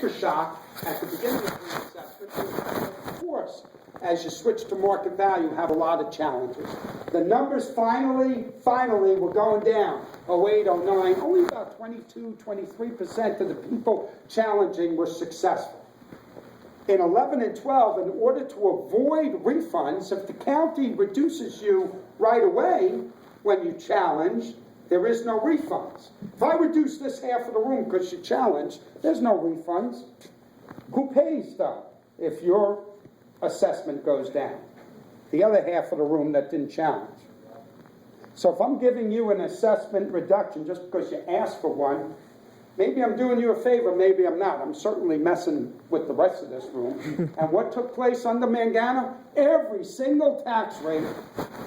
shock at the beginning of the assessment. Of course, as you switch to market value, have a lot of challenges. The numbers finally were going down. 08, 09, only about 22, 23% of the people challenging were successful. In 11 and 12, in order to avoid refunds, if the county reduces you right away when you challenge, there is no refunds. If I reduce this half of the room because you challenged, there's no refunds. Who pays, though, if your assessment goes down? The other half of the room that didn't challenge. So if I'm giving you an assessment reduction just because you asked for one, maybe I'm doing you a favor, maybe I'm not. I'm certainly messing with the rest of this room. And what took place under Mangano? Every single tax rate,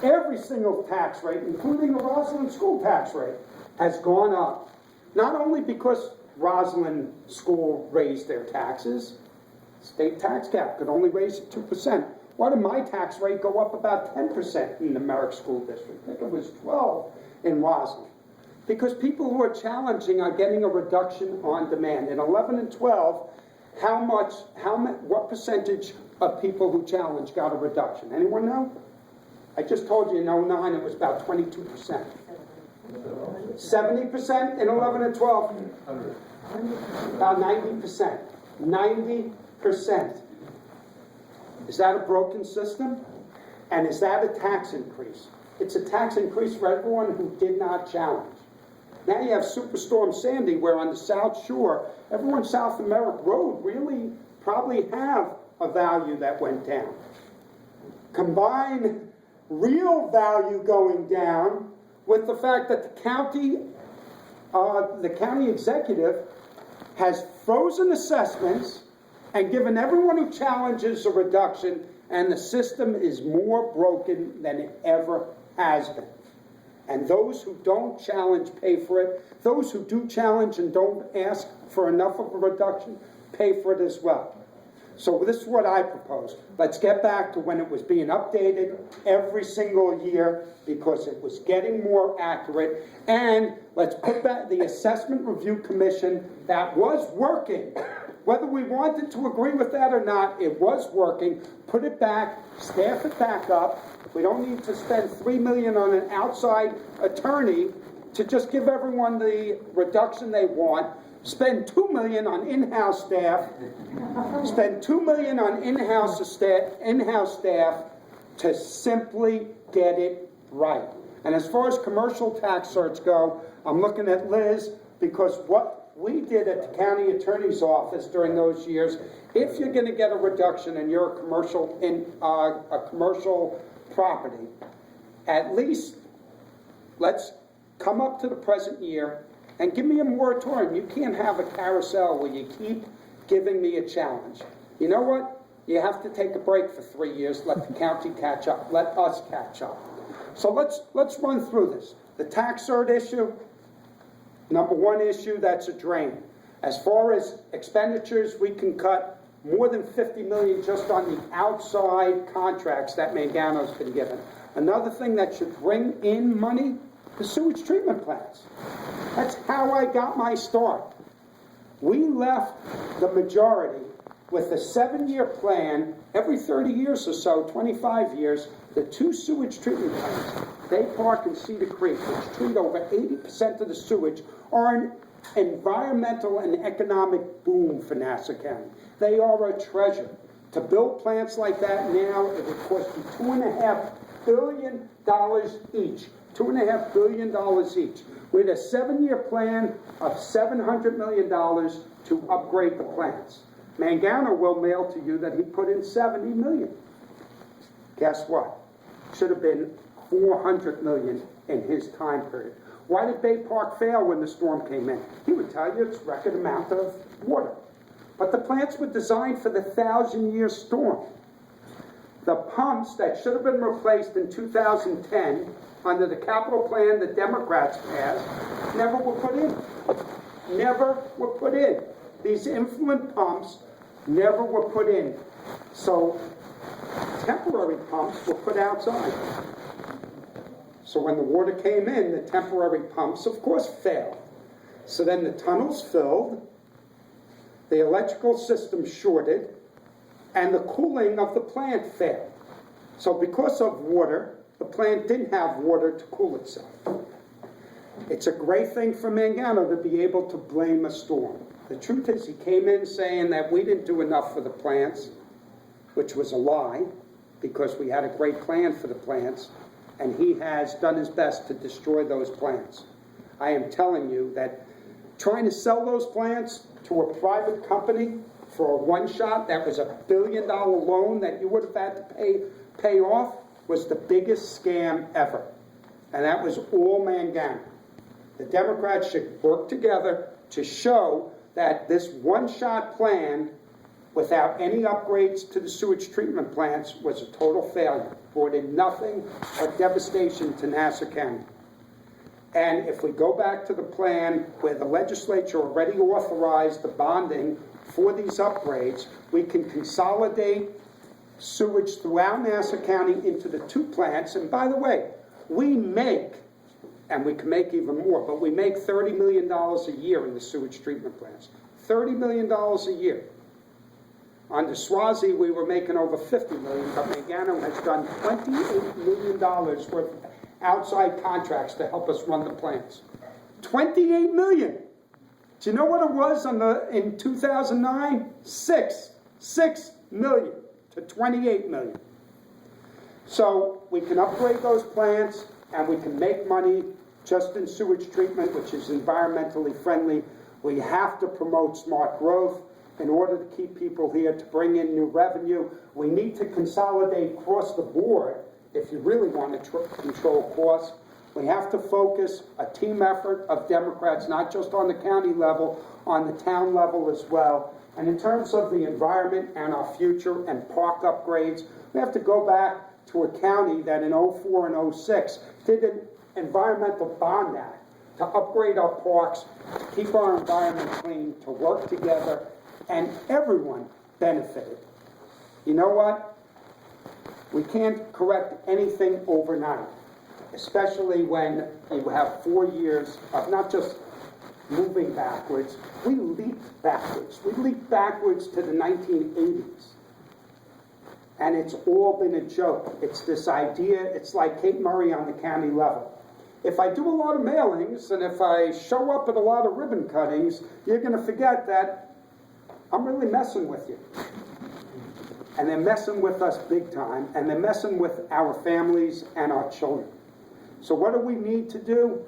including the Roslyn school tax rate, has gone up. Not only because Roslyn school raised their taxes, state tax cap could only raise it 2%. Why did my tax rate go up about 10% in the Merrick School District? I think it was 12 in Roslyn. Because people who are challenging are getting a reduction on demand. In 11 and 12, what percentage of people who challenge got a reduction? Anyone know? I just told you in 09 it was about 22%. 70% in 11 and 12? About 90%. 90%. Is that a broken system? And is that a tax increase? It's a tax increase for everyone who did not challenge. Now you have Superstorm Sandy, where on the South Shore, everyone south of Merrick Road really probably have a value that went down. Combine real value going down with the fact that the county executive has frozen assessments and given everyone who challenges a reduction, and the system is more broken than it ever has been. And those who don't challenge pay for it. Those who do challenge and don't ask for enough of a reduction pay for it as well. So this is what I propose. Let's get back to when it was being updated every single year because it was getting more accurate. And let's put back the Assessment Review Commission that was working. Whether we wanted to agree with that or not, it was working. Put it back, staff it back up. We don't need to spend $3 million on an outside attorney to just give everyone the reduction they want. Spend $2 million on in-house staff. Spend $2 million on in-house staff to simply get it right. And as far as commercial tax certs go, I'm looking at Liz because what we did at the county attorney's office during those years, if you're going to get a reduction and you're a commercial property, at least let's come up to the present year and give me a moratorium. You can't have a carousel where you keep giving me a challenge. You know what? You have to take a break for 3 years, let the county catch up, let us catch up. So let's run through this. The tax cert issue, number one issue, that's a drain. As far as expenditures, we can cut more than $50 million just on the outside contracts that Mangano's been given. Another thing that should bring in money, the sewage treatment plants. That's how I got my start. We left the majority with a 7-year plan. Every 30 years or so, 25 years, the 2 sewage treatment plants, Bay Park and Cedar Creek, which treat over 80% of the sewage, are an environmental and economic boom for Nassau County. They are a treasure. To build plants like that now, it would cost you $2.5 billion each. $2.5 billion each. We had a 7-year plan of $700 million to upgrade the plants. Mangano will mail to you that he put in $70 million. Guess what? Should have been $400 million in his time period. Why did Bay Park fail when the storm came in? He would tell you it's record amount of water. But the plants were designed for the 1,000-year storm. The pumps that should have been replaced in 2010 under the capital plan the Democrats passed never were put in. Never were put in. These influent pumps never were put in. So temporary pumps were put outside. So when the water came in, the temporary pumps, of course, failed. So then the tunnels filled. the electrical system shorted, and the cooling of the plant failed. So because of water, the plant didn't have water to cool itself. It's a great thing for Mangano to be able to blame a storm. The truth is, he came in saying that we didn't do enough for the plants, which was a lie, because we had a great plan for the plants, and he has done his best to destroy those plants. I am telling you that trying to sell those plants to a private company for a one-shot that was $1 billion loan that you would have had to pay off was the biggest scam ever. And that was all Mangano. The Democrats should work together to show that this one-shot plan, without any upgrades to the sewage treatment plants, was a total failure. Brought in nothing but devastation to Nassau County. And if we go back to the plan where the legislature already authorized the bonding for these upgrades, we can consolidate sewage throughout Nassau County into the 2 plants. And by the way, we make, and we can make even more, but we make $30 million a year in the sewage treatment plants. $30 million a year. Under Swazi, we were making over $50 million, but Mangano has done $28 million worth of outside contracts to help us run the plants. $28 million. Do you know what it was in 2009? $6 million to $28 million. So we can upgrade those plants, and we can make money just in sewage treatment, which is environmentally friendly. We have to promote smart growth in order to keep people here, to bring in new revenue. We need to consolidate across the board if you really want to control costs. We have to focus a team effort of Democrats, not just on the county level, on the town level as well. And in terms of the environment and our future and park upgrades, we have to go back to a county that in 04 and 06 did an environmental bond act to upgrade our parks, to keep our environment clean, to work together, and everyone benefited. You know what? We can't correct anything overnight, especially when you have 4 years of not just moving backwards, we leaped backwards. We leaped backwards to the 1980s. And it's all been a joke. It's this idea, it's like Kate Murray on the county level. If I do a lot of mailings, and if I show up at a lot of ribbon cuttings, you're going to forget that I'm really messing with you. And they're messing with us big time, and they're messing with our families and our children. So what do we need to do?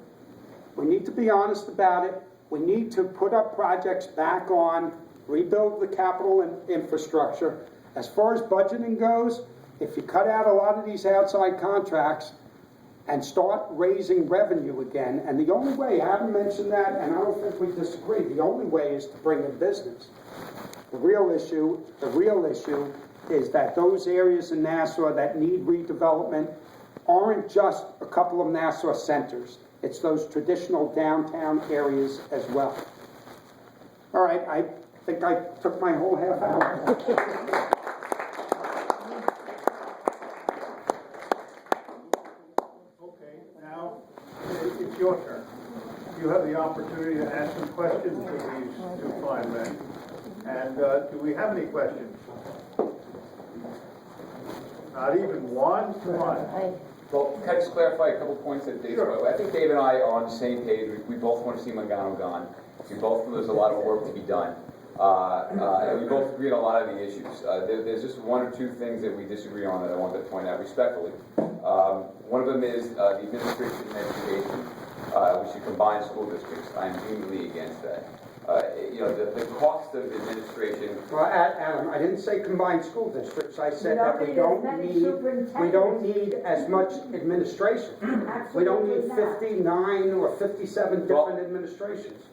We need to be honest about it. We need to put up projects back on, rebuild the capital and infrastructure. As far as budgeting goes, if you cut out a lot of these outside contracts and start raising revenue again, and the only way, Adam mentioned that, and I don't think we disagree, the only way is to bring in business. The real issue is that those areas in Nassau that need redevelopment aren't just a couple of Nassau centers. It's those traditional downtown areas as well. All right, I think I took my whole half hour. Okay, now it's your turn. You have the opportunity to ask some questions to these 2 fine men. And do we have any questions? Not even one? Come on. Well, can I just clarify a couple points that Dave spoke about? I think Dave and I are on the same page. We both want to see Mangano gone. We both feel there's a lot of work to be done. And we both agree on a lot of the issues. There's just 1 or 2 things that we disagree on that I want to point out respectfully. One of them is the administration and education. We should combine school districts. I'm vehemently against that. The cost of administration. Well, Adam, I didn't say combined school districts. I said that we don't need as much administration. We don't need 59 or 57 different administrations.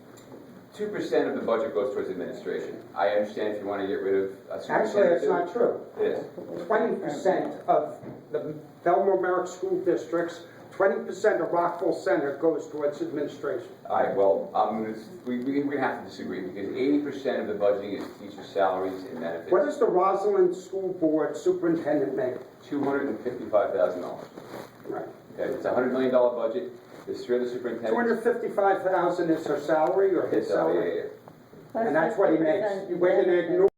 2% of the budget goes towards administration. I understand if you want to get rid of a Actually, that's not true. It is. 20% of the Belmore Merrick school districts, 20% of Rockville Center goes towards administration. All right, well, we're going to have to disagree because 80% of the budgeting is teacher salaries and benefits. What does the Rosalind School Board superintendent make? $255,000. Right. Okay, it's a $100 million budget. The superintendent. $255,000 is her salary or his salary? Yeah. And that's what he makes. We're gonna ignore.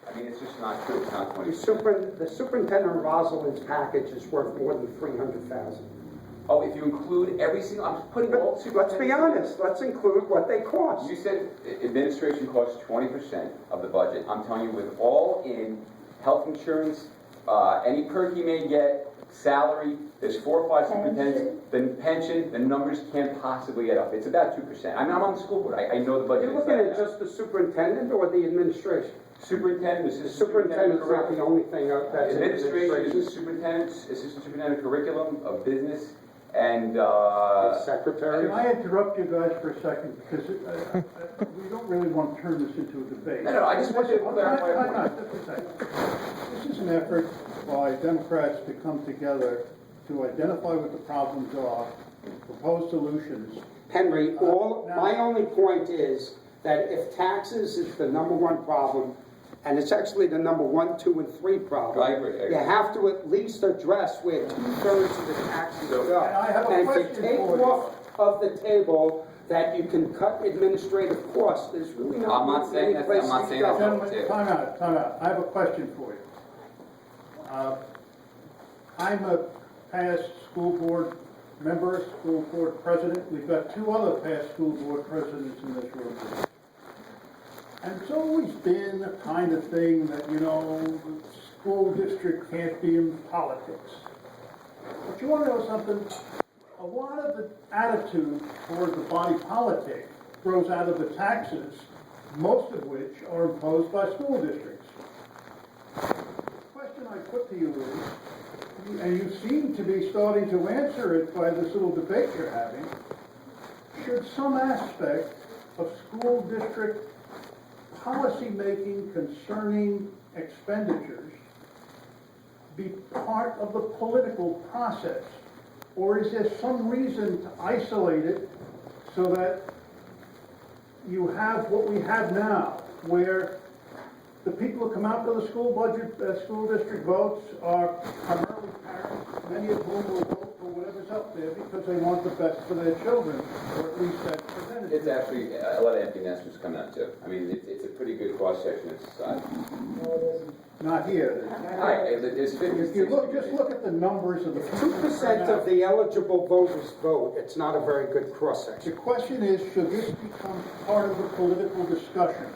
I mean, it's just not true, it's not 20%. The superintendent Rosalind's package is worth more than 300,000. Oh, if you include every single, I'm putting all But let's be honest, let's include what they cost. You said administration costs 20% of the budget. I'm telling you, with all in health insurance, any perk you may get, salary, there's 4 or 5 superintendents, the pension, the numbers can't possibly get up. It's about 2%. I mean, I'm on the school board, I know the budget. You're looking at just the superintendent or the administration? Superintendent, The superintendent's not the only thing that's in administration, assistant superintendent curriculum of business, and Secretary. Can I interrupt you guys for a second, because we don't really want to turn this into a debate. No, I just want you to clarify a Time point. out, just a second. This is an effort by Democrats to come together to identify what the problems are, propose solutions. Henry, my only point is that if taxes is the #1 problem, and it's actually the number 1, 2, and 3 problem. I agree. You have to at least address where 2/3 of the taxes go. And I have a And question to take for you. off of the table that you can cut administrative costs, there's really not. I'm not saying that- place I'm not to saying go. that's- Gentlemen, time out. I have a question for you. I'm a past school board member, school board president. We've got 2 other past school board presidents in this room. And it's always been the kind of thing that, the school district can't be in politics. But you want to know something? A lot of the attitude toward the body politic grows out of the taxes, most of which are imposed by school districts. The question I put to you is, and you seem to be starting to answer it by this little debate you're having, should some aspect of school district policy-making concerning expenditures be part of the political process? Or is there some reason to isolate it so that you have what we have now, where the people who come out to the school budget, school district votes are primarily parents, many of whom will vote for whatever's up there because they want the best for their children, or at least that's presented. It's actually a lot of empty nesters come out too. I mean, it's a pretty good cross-section of society. Not here. There's 50, If you just look at the numbers of the. 2% of the eligible voters vote. It's not a very good cross-section. The question is, should this become part of the political discussion?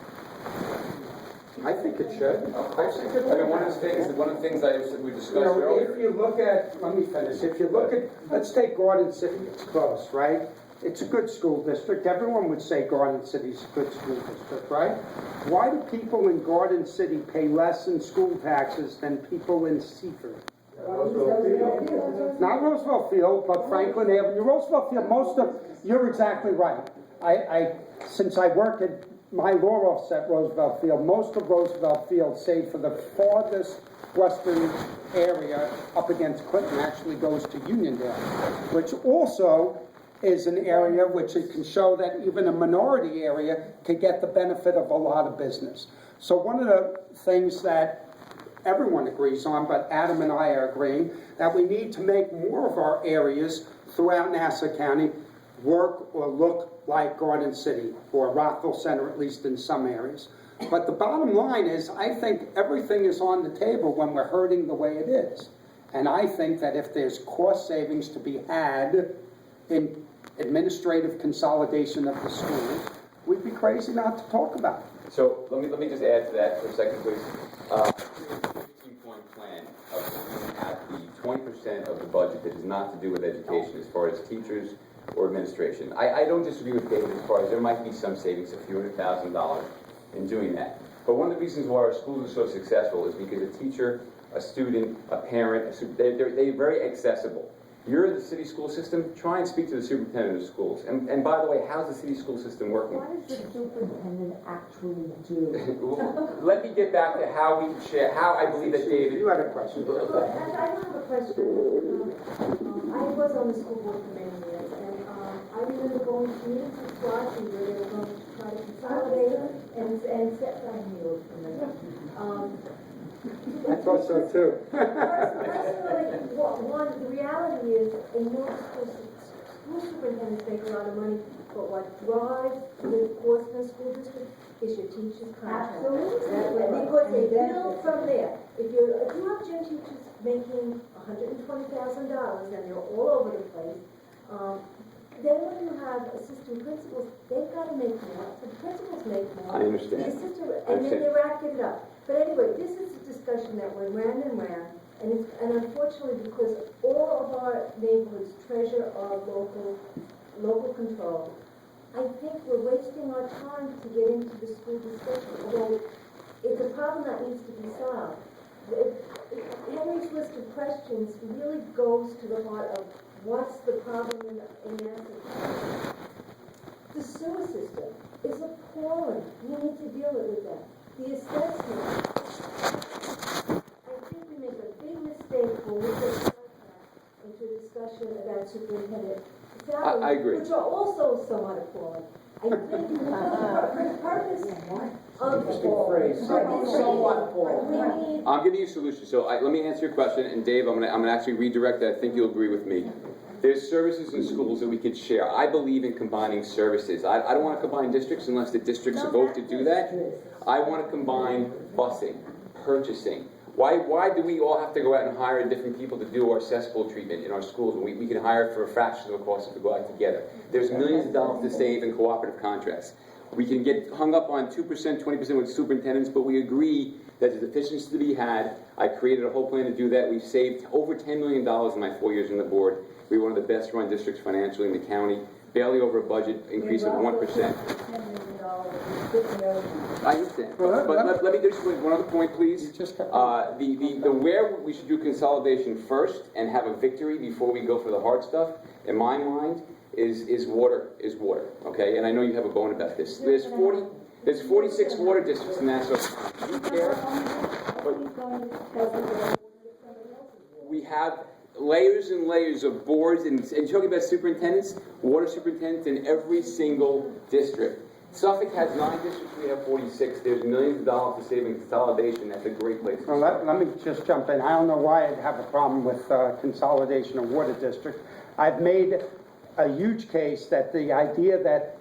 I think it should. I mean, one of the things we discussed You know, earlier. if you look at, let me finish, if you look at, let's take Garden City, it's close, right? It's a good school district, everyone would say Garden City's a good school district, right? Why do people in Garden City pay less in school taxes than people in Seaford? Not Roosevelt Field, but Franklin Avenue. Roosevelt Field, you're exactly right. Since I work at my law office at Roosevelt Field, most of Roosevelt Field, save for the farthest western area up against Clinton, actually goes to Uniondale, which also is an area which it can show that even a minority area can get the benefit of a lot of business. So one of the things that everyone agrees on, but Adam and I are agreeing, that we need to make more of our areas throughout Nassau County work or look like Garden City or Rockville Center, at least in some areas. But the bottom line is, I think everything is on the table when we're hurting the way it is. And I think that if there's cost savings to be had in administrative consolidation of the schools, we'd be crazy not to talk about it. So let me just add to that for a second, please. 15-point plan of looking at the 20% of the budget that is not to do with education, as far as teachers or administration. I don't disagree with David as far as there might be some savings, a few $100,000 in doing that. But one of the reasons why our schools are so successful is because a teacher, a student, a parent, they're very accessible. You're in the city school system, try and speak to the superintendent of schools. And by the way, how's the city school system working? What does the superintendent actually do? Let me get back to how we can share, how I believe that David... You had a question. I don't have a question. I was on the school board for many years, and I remember going to meetings with Squatchy where they were going to try to consolidate and set down heels from them. I thought so too. Personally, one, the reality is, in most school superintendents make a lot of money, but what drives the course in a school district is your teacher's contract. Absolutely. Because they build from there. If you have gym teachers making $120,000 and they're all over the place, then when you have assistant principals, they've got to make more, the principals make more. I understand. The assistant, I and then understand. they rack it up. But anyway, this is a discussion that went round and round, and unfortunately, because all of our neighborhoods treasure our local control, I think we're wasting our time to get into the school discussion, although it's a problem that needs to be solved. Henry's list of questions really goes to the heart of what's the problem in Massachusetts. The sewer system is appalling. We need to deal with that. The assessment, I think we make a big mistake when we get into a discussion about superintendent salaries, I agree. which are also somewhat appalling. I think the purpose of Interesting phrase. Somewhat appalling. we need. I'm giving you a solution. So let me answer your question, and Dave, I'm gonna actually redirect that. I think you'll agree with me. There's services in schools that we can share. I believe in combining services. I don't want to combine districts unless the districts vote to do that. I want to combine busing, purchasing. Why do we all have to go out and hire different people to do our cesspool treatment in our schools when we can hire for a fraction of the cost if we go out together? There's millions of dollars to save in cooperative contracts. We can get hung up on 2%, 20% with superintendents, but we agree that there's efficiency to be had. I created a whole plan to do that. We've saved over $10 million in my 4 years on the board. We're one of the best run districts financially in the county, barely over a budget increase of 1%. I understand, but let me just make one other point, please. The where we should do consolidation first and have a victory before we go for the hard stuff, in my mind, is water, okay? And I know you have a bone about this. There's 46 water districts in Nassau. Do you care? But we have layers and layers of boards, and talking about superintendents, water superintendents in every single district. Suffolk has 9 districts, we have 46. There's millions of dollars to save in consolidation. That's a great place to Well, let me just jump in. I don't know why I'd have a problem with consolidation of water district. I've made a huge case that the idea that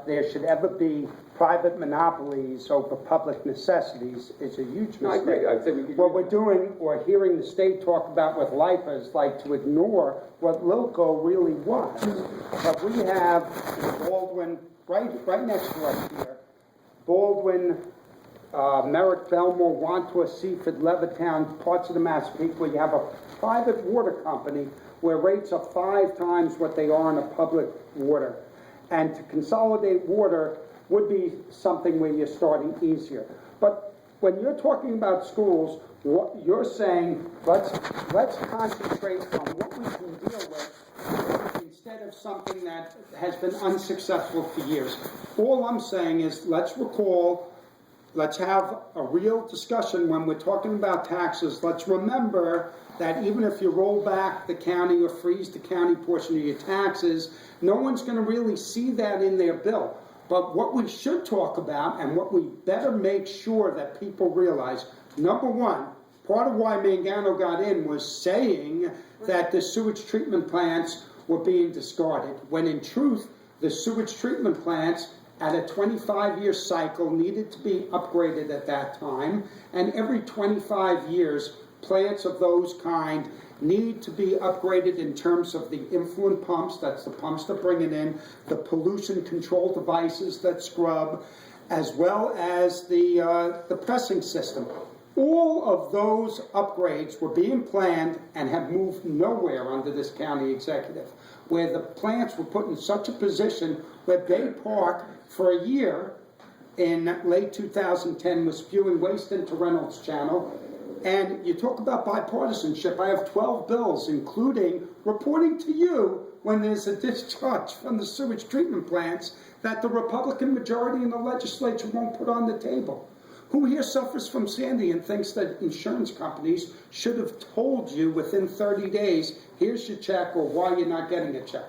there should ever be private monopolies over public necessities is a huge mistake. No, I agree. I'd say we could What we're doing, or hearing the state talk about with LIPA, is like to ignore what Lilco really was. But we have Baldwin, right next to us here, Baldwin, Merritt, Belmore, Wantua, Seaford, Levittown, parts of the Massapequa, where you have a private water company where rates are 5 times what they are in a public water. And to consolidate water would be something where you're starting easier. But when you're talking about schools, what you're saying, let's concentrate on what we can deal with instead of something that has been unsuccessful for years. All I'm saying is let's have a real discussion when we're talking about taxes. Let's remember that even if you roll back the county or freeze the county portion of your taxes, no one's going to really see that in their bill. But what we should talk about, and what we better make sure that people realize, number one, part of why Mangano got in was saying that the sewage treatment plants were being discarded, when in truth, the sewage treatment plants at a 25-year cycle needed to be upgraded at that time, and every 25 years, plants of those kind need to be upgraded in terms of the influent pumps, that's the pumps that bring it in, the pollution control devices that scrub, as well as the pressing system. All of those upgrades were being planned and have moved nowhere under this county executive, where the plants were put in such a position where Bay Park, for a year in late 2010, was spewing waste into Reynolds Channel. And you talk about bipartisanship. I have 12 bills, including reporting to you when there's a discharge from the sewage treatment plants that the Republican majority in the legislature won't put on the table. Who here suffers from Sandy and thinks that insurance companies should have told you within 30 days, here's your check, or why you're not getting a check?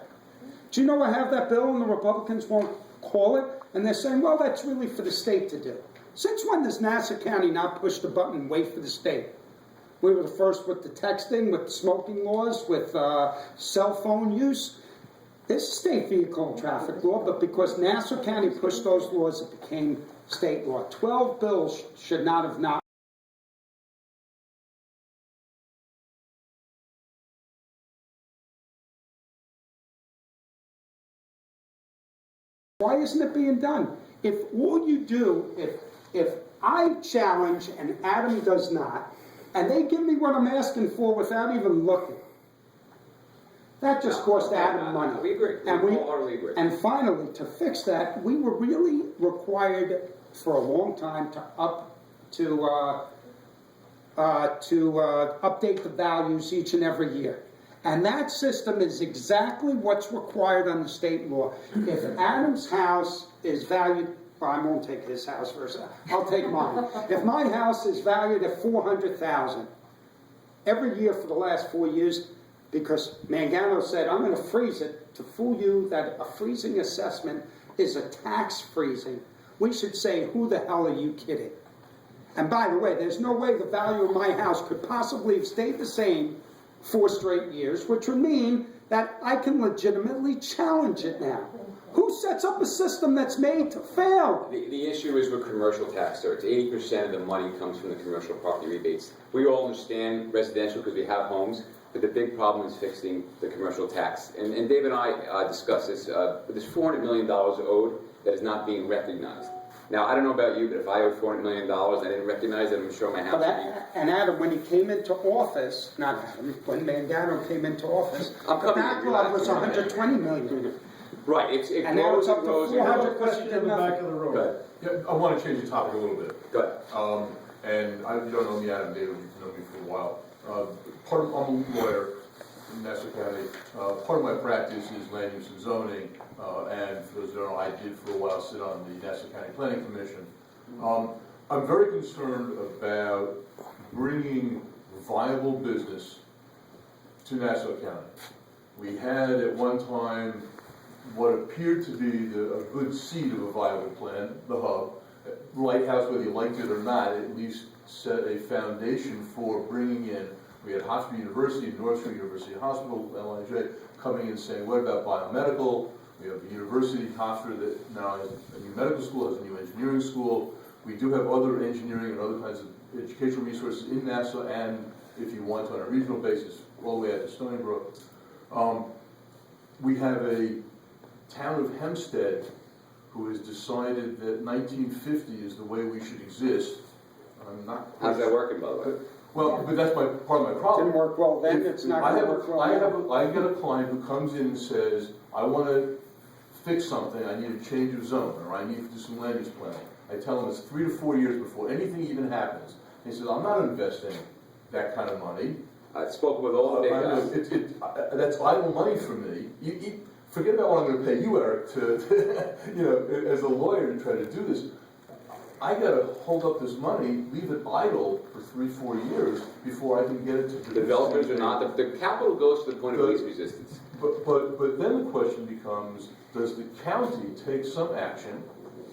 Do you know I have that bill and the Republicans won't call it? And they're saying, well, that's really for the state to do. Since when does Nassau County not push the button and wait for the state? We were the first with the texting, with the smoking laws, with cell phone use. There's a state vehicle and traffic law, but because Nassau County pushed those laws, it became state law. 12 bills should not have not. Why isn't it being done? If all you do, if I challenge and Adam does not, and they give me what I'm asking for without even looking, that just cost Adam money. We agree. And We wholeheartedly agree. and finally, to fix that, we were really required for a long time to update the values each and every year. And that system is exactly what's required under state law. If Adam's house is valued, well, I won't take his house first, I'll take mine. If my house is valued at $400,000, every year for the last 4 years, because Mangano said, I'm going to freeze it to fool you that a freezing assessment is a tax freezing, we should say, who the hell are you kidding? And by the way, there's no way the value of my house could possibly have stayed the same 4 straight years, which would mean that I can legitimately challenge it now. Who sets up a system that's made to fail? The issue is with commercial tax, sir. It's 80% of the money comes from the commercial property rebates. We all understand residential because we have homes, but the big problem is fixing the commercial tax. And Dave and I discussed this, but there's $400 million owed that is not being recognized. Now, I don't know about you, but if I owed $400 million, I didn't recognize it, I'm sure my house would be... And Adam, when he came into office, not Adam, when Mangano came into office, the backlog was $120 million. Right, it And now it's up to grows. 400 Question in the back of the Go room. ahead. Yeah, I want to change the topic a little bit. Go ahead. And you don't know me, Adam David, you've known me for a while. I'm a lawyer in Nassau County. Part of my practice is land use and zoning, and for those who don't know, I did for a while sit on the Nassau County Planning Commission. I'm very concerned about bringing viable business to Nassau County. We had at one time what appeared to be a good seed of a viable plan, the hub. Lighthouse, whether you liked it or not, at least set a foundation for bringing in. We had Hofstra University, North Shore University Hospital, LIJ, coming in saying, what about biomedical? We have the university, Hofstra, that now has a new medical school, has a new engineering school. We do have other engineering and other kinds of educational resources in Nassau, and if you want, on a regional basis, all the way out to Stony Brook. We have a town of Hempstead who has decided that 1950 is the way we should exist. I'm not quite How's that working, by the way? Well, but that's part of my problem. Didn't work well then, it's not going to work well now. I get a client who comes in and says, I want to fix something, I need a change of zone, or I need to do some land use planning. I tell him it's 3 to 4 years before anything even happens. He says, I'm not investing that kind of money. I've spoken with all the big guys. That's idle money for me. Forget about what I'm going to pay you, Eric, to as a lawyer to try to do this. I got to hold up this money, leave it idle for 3-4 years before I can get it to produce. Developers are not, the capital goes to the point of least resistance. But then the question becomes, does the county take some action?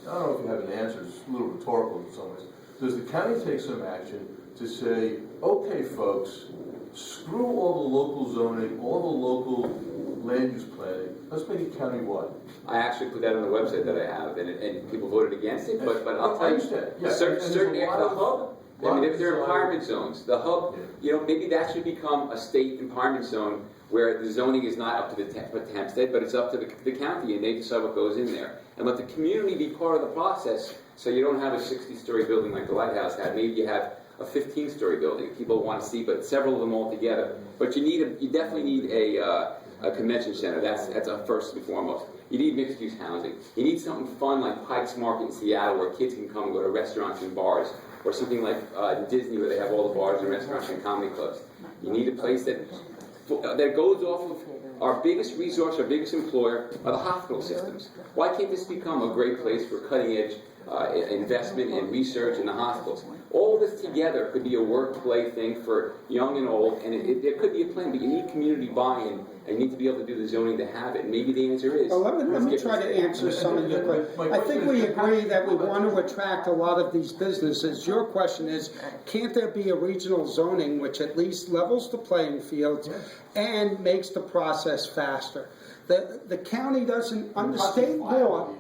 I don't know if you have an answer, it's a little rhetorical in some ways. Does the county take some action to say, okay folks, screw all the local zoning, all the local land use planning, let's make it countywide. I actually put that on the website that I have, and people voted against it, but I'll tell I you, understand. Yeah. certain And areas, the hub, I mean, if they're empowerment zones, the hub, Yeah. maybe that should become a state empowerment zone where the zoning is not up to the Hempstead, but it's up to the county, and they decide what goes in there. And let the community be part of the process, so you don't have a 60-story building like the Lighthouse had. Maybe you have a 15-story building people want to see, but several of them all together. But you definitely need a convention center. That's a first and foremost. You need mixed-use housing. You need something fun like Pike's Market in Seattle, where kids can come and go to restaurants and bars, or something like Disney, where they have all the bars and restaurants and comedy clubs. You need a place that goes off of our biggest resource, our biggest employer, are the hospital systems. Why can't this become a great place for cutting-edge investment and research in the hospitals? All this together could be a work-play thing for young and old, and there could be a plan, but you need community buy-in, and you need to be able to do the zoning to have it. Maybe the answer is. Well, let let's me get try this to thing. answer some of your questions. My I question think is- we agree that we want to attract a lot of these businesses. Your question is, can't there be a regional zoning which at least levels the playing field and makes the process faster? The county doesn't, under state law,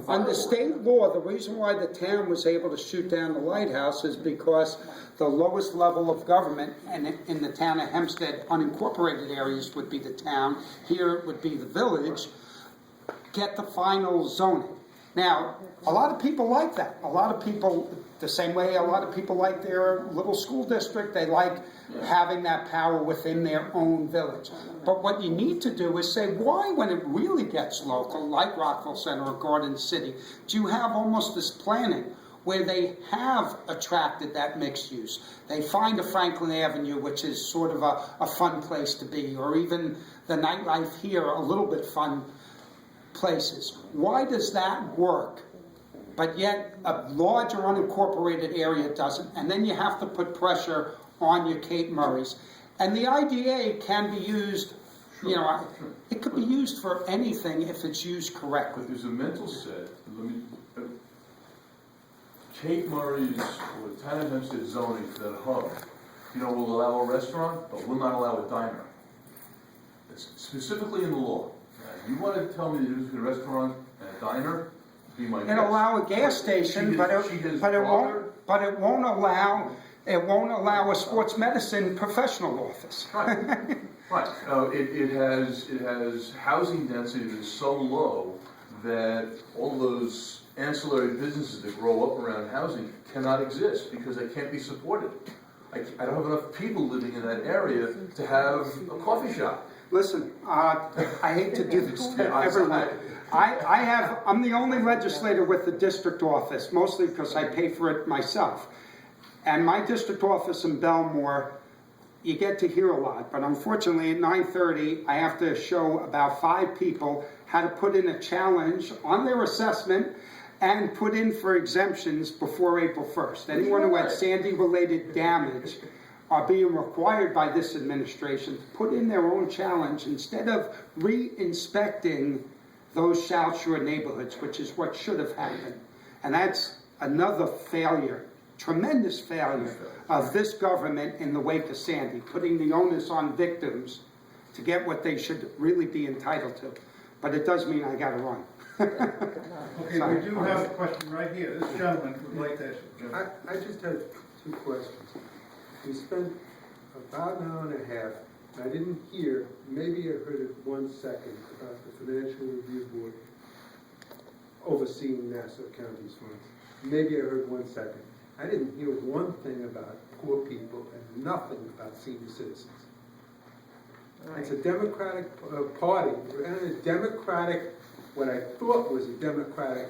under state law, the reason why the town was able to shoot down the lighthouse is because the lowest level of government, and in the town of Hempstead, unincorporated areas would be the town, here it would be the village, get the final zoning. Now, a lot of people like that. A lot of people, the same way a lot of people like their little school district, they like having that power within their own village. But what you need to do is say, why, when it really gets local, like Rockville Center or Garden City, do you have almost this planning where they have attracted that mixed use? They find a Franklin Avenue, which is sort of a fun place to be, or even the nightlife here, a little bit fun places. Why does that work? But yet a larger unincorporated area doesn't, and then you have to put pressure on your Cape Murrays. And the IDA can be used, you know, it could be used for anything if it's used correctly. But there's a mental set, Cape Murray's, or the town of Hempstead zoning for that hub, will allow a restaurant, but will not allow a diner. It's specifically in the law. Now, you want to tell me there's a restaurant and a diner? Be my guest. And allow a gas station, but it won't allow a sports medicine professional office. Right. Right. It has housing density that is so low that all those ancillary businesses that grow up around housing cannot exist because they can't be supported. I don't have enough people living in that area to have a coffee shop. Listen, I hate to do this to everyone. I'm the only legislator with the district office, mostly because I pay for it myself. And my district office in Belmore, you get to hear a lot, but unfortunately at 9:30, I have to show about 5 people how to put in a challenge on their assessment and put in for exemptions before April 1st. Anyone who had Sandy-related damage are being required by this administration to put in their own challenge instead of re-inspecting those South Shore neighborhoods, which is what should have happened. And that's another failure, tremendous failure of this government in the wake of Sandy, putting the onus on victims to get what they should really be entitled to. But it does mean I gotta run. Okay, we do have a question right here. This gentleman would like to ask. I just have 2 questions. We spent about an hour and a half, I didn't hear, maybe I heard it 1 second, about the Financial Review Board overseeing Nassau County's funds. Maybe I heard 1 second. I didn't hear one thing about poor people and nothing about senior citizens. It's a Democratic party, and a Democratic, what I thought was a Democratic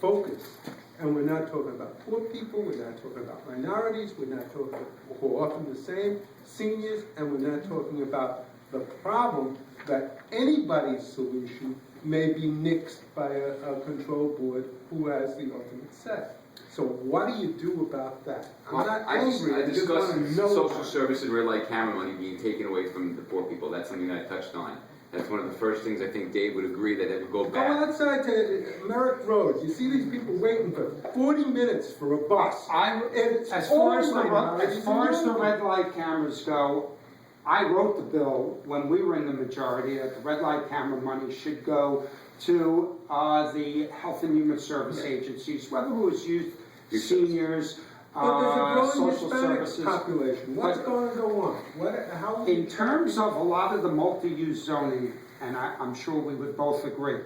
focus. And we're not talking about poor people, we're not talking about minorities, we're not talking, who are often the same, seniors, and we're not talking about the problem that anybody's solution may be nixed by a control board who has the ultimate say. So what do you do about that? I'm not angry, I just want to know. Social service and red light camera money being taken away from the poor people. That's something that I touched on. That's one of the first things I think Dave would agree that it would go Go back. outside to Merritt Road, you see these people waiting for 40 minutes for a bus. As far as the red light cameras go, I wrote the bill when we were in the majority that the red light camera money should go to the health and human service agencies, whether it was youth, seniors, But there's a growing social Hispanic services. population, what's going to go on? How? In terms of a lot of the multi-use zoning, and I'm sure we would both agree,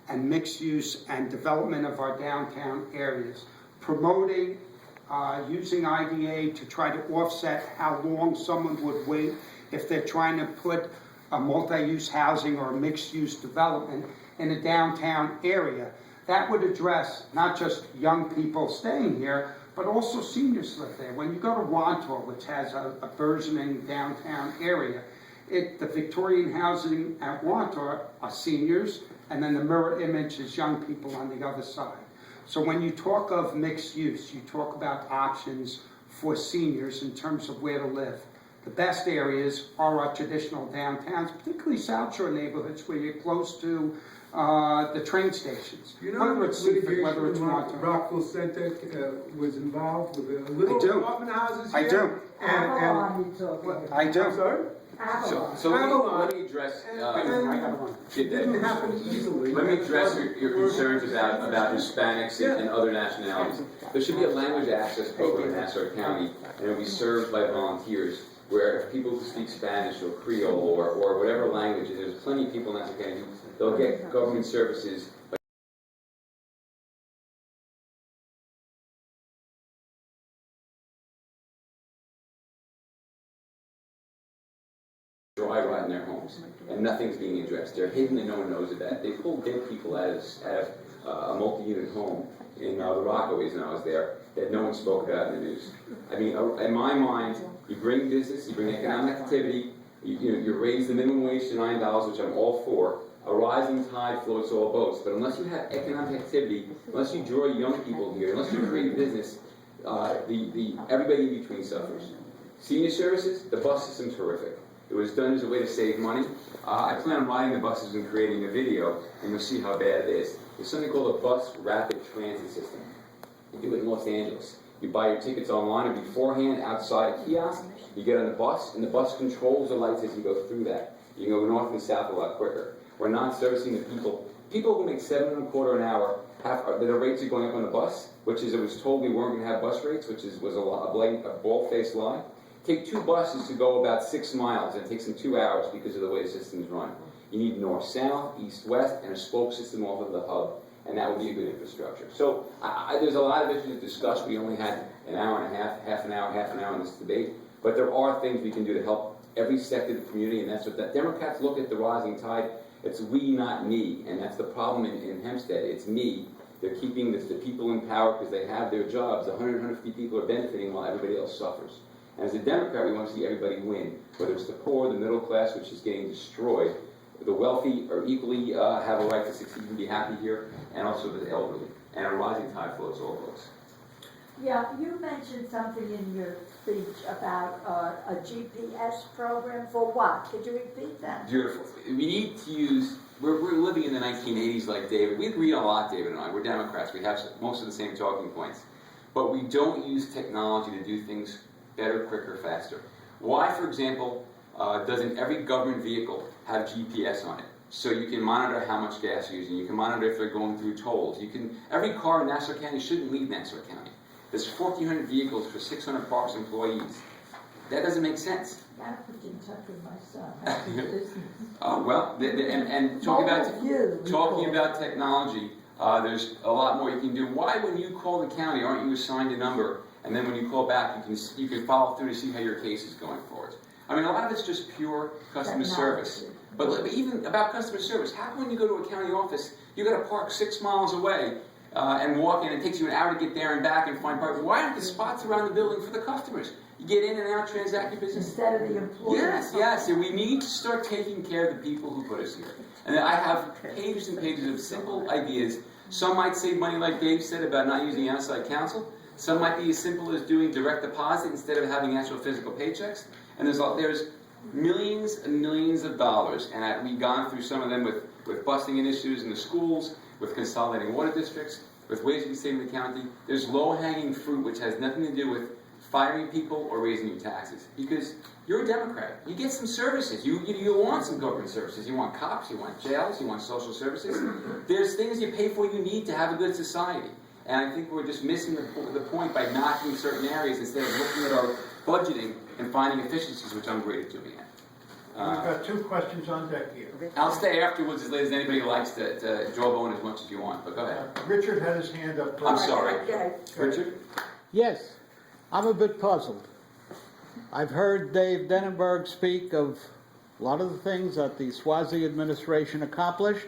and mixed use and development of our downtown areas, promoting, using IDA to try to offset how long someone would wait if they're trying to put a multi-use housing or a mixed-use development in a downtown area. That would address not just young people staying here, but also seniors live there. When you go to Wantor, which has a burgeoning downtown area, the Victorian housing at Wantor are seniors, and then the mirror image is young people on the other side. So when you talk of mixed use, you talk about options for seniors in terms of where to live. The best areas are our traditional downtowns, particularly South Shore neighborhoods where you're close to the train stations. You know, Whether it's Seaford, whether litigation it's in Montauk. Rockville Center was involved with little do. apartment houses I here. do. Avalon, you talking about. I do. I'm sorry? Avalon. So let me address, And Did it didn't happen easily. let me address your concerns about Hispanics and other nationalities. There should be a language access program in Nassau County, and it'll be served by volunteers, where if people who speak Spanish or Creole or whatever language, and there's plenty of people in Nassau County, they'll get government services. Dry rot in their homes, and nothing's being addressed. They're hidden and no one knows about it. They pulled dead people out of a multi-unit home in the Rockaways when I was there that no one spoke about in the news. I mean, in my mind, you bring business, you bring economic activity, you raise the minimum wage to $9, which I'm all for. A rising tide floats all boats. But unless you have economic activity, unless you draw young people here, unless you create business, everybody in between suffers. Senior services, the bus system's horrific. It was done as a way to save money. I plan on riding the buses and creating a video, and you'll see how bad it is. There's something called a bus rapid transit system. You do it in Los Angeles. You buy your tickets online or beforehand outside a kiosk. You get on the bus, and the bus controls the lights as you go through that. You can go north and south a lot quicker. We're not servicing the people. People who make $7.25 an hour, their rates are going up on the bus, which is, it was told we weren't going to have bus rates, which was a bald-faced lie. Take 2 buses to go about 6 miles, and it takes them 2 hours because of the way the system's run. You need north-south, east-west, and a spoke system off of the hub, and that would be a good infrastructure. So there's a lot of issues to discuss. We only had an hour and a half, half an hour in this debate, but there are things we can do to help every sector of the community, and that's what the Democrats look at the rising tide. It's we, not me, and that's the problem in Hempstead. It's me. They're keeping the people in power because they have their jobs. 150 people are benefiting while everybody else suffers. And as a Democrat, we want to see everybody win, whether it's the poor, the middle class, which is getting destroyed. The wealthy are equally have a right to succeed and be happy here, and also the elderly. And a rising tide floats all boats. Yeah, you mentioned something in your speech about a GPS program for what? Could you repeat that? Beautiful. We need to use, we're living in the 1980s like David. We agree on a lot, David and I. We're Democrats. We have most of the same talking points. But we don't use technology to do things better, quicker, faster. Why, for example, doesn't every government vehicle have GPS on it? So you can monitor how much gas you're using. You can monitor if they're going through tolls. Every car in Nassau County shouldn't leave Nassau County. There's 1,400 vehicles for 600 parks employees. That doesn't make sense. I put you in touch with my son. Well, and talking about technology, there's a lot more you can do. Why, when you call the county, aren't you assigned a number? And then when you call back, you can follow through to see how your case is going forward. I mean, a lot of it's just pure customer service. But even about customer service, how come when you go to a county office, you got to park 6 miles away and walk in, and it takes you an hour to get there and back and find parking? Why aren't the spots around the building for the customers? You get in and out, transact your business. Instead of the employees. Yes, and we need to start taking care of the people who put us here. And I have pages and pages of simple ideas. Some might save money, like Dave said, about not using outside counsel. Some might be as simple as doing direct deposit instead of having actual physical paychecks. And there's millions and millions of dollars, and we've gone through some of them with busing initiatives in the schools, with consolidating water districts, with ways we save in the county. There's low-hanging fruit which has nothing to do with firing people or raising your taxes. Because you're a Democrat. You get some services. You want some government services. You want cops, you want jails, you want social services. There's things you pay for you need to have a good society. And I think we're just missing the point by knocking certain areas instead of looking at our budgeting and finding efficiencies, which I'm great at doing it. We've got 2 questions on deck here. I'll stay afterwards as late as anybody likes to draw bone as much as you want, but go ahead. Richard had his hand up first. I'm sorry. Okay. Richard? Yes, I'm a bit puzzled. I've heard Dave Denenberg speak of a lot of the things that the Swazi administration accomplished,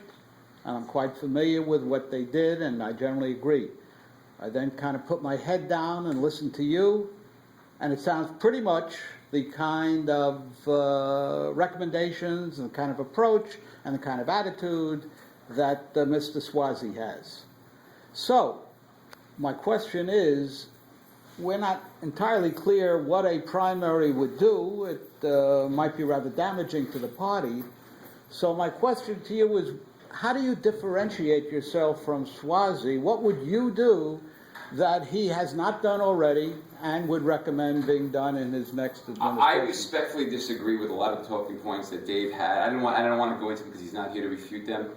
and I'm quite familiar with what they did, and I generally agree. I then kind of put my head down and listened to you, and it sounds pretty much the kind of recommendations and the kind of approach and the kind of attitude that Mr. Swazi has. So, my question is, we're not entirely clear what a primary would do. It might be rather damaging to the party. So my question to you is, how do you differentiate yourself from Swazi? What would you do that he has not done already and would recommend being done in his next administration? I respectfully disagree with a lot of the talking points that Dave had. I don't want to go into them because he's not here to refute them.